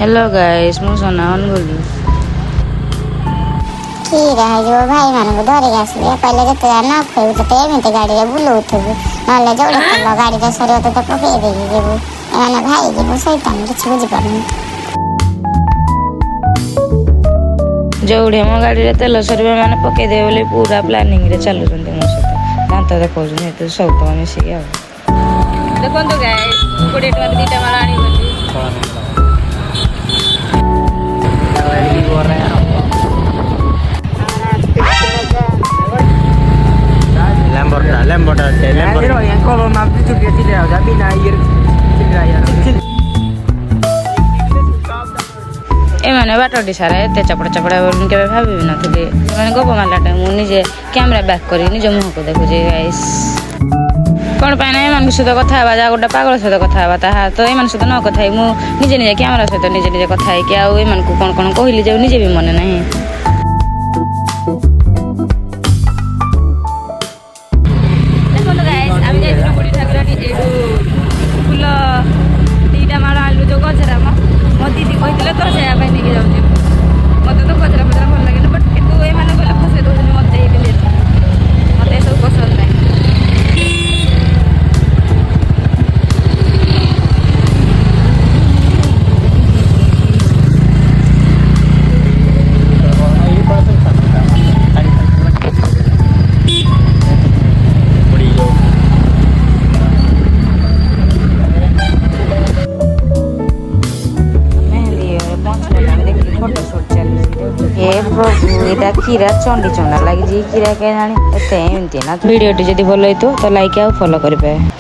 Hello guys मु सोना on बोली की रहा जो भाई मानक धरिक आसले पहले जते न खेलते एमती गाड़ी बुलाउथबु ना जोड़े कल गाड़ी सर तो पकई देगी जेबू एने भाई जेबू सैतान किसी बुझीपार जोड़े मो गाड़ी रे तेल सरिबा माने पकई दे बोली पूरा प्लानिंग रे चलुचंती मो सहित दांत देखौछन एते सब तो मिसी आ देखंतु गाइस 20 टका दीटा माला आनी बोली एमाने बाटडी सारा एते चपड़ा चपड़ा बोली केबे भाबी नथली माने गप मारलाटा मु निजे कैमरा बैक करी निजे मुह को देखुजे गाइस कोन पाए ना एमान सहित कथा हवा जा गोटा पागल सहित कथा हवा ता तो एमान सहित न कथा मु निजे निजे कैमरा सहित निजे निजे कथा है कि आ एमान को कोन कोन कहली जे निजे भी मने नहीं देखो तो गाइस हम जे बुढ़ी ठाकुरानी एडू फुल दीटा माला आलू जो गजरा मो दीदी कहितले तो से आबे नेकी जाउची मते तो गजरा गजरा भल लागे बट किंतु ए माने बोले फसे दोनी मते ही दिले मते सब पसंद नहीं एटा खीरा चंडी चंडा लगी जी खीरा के जानी एते एमती ना वीडियो जदी भलो होइतो तो लाइक आ फॉलो करि पाए।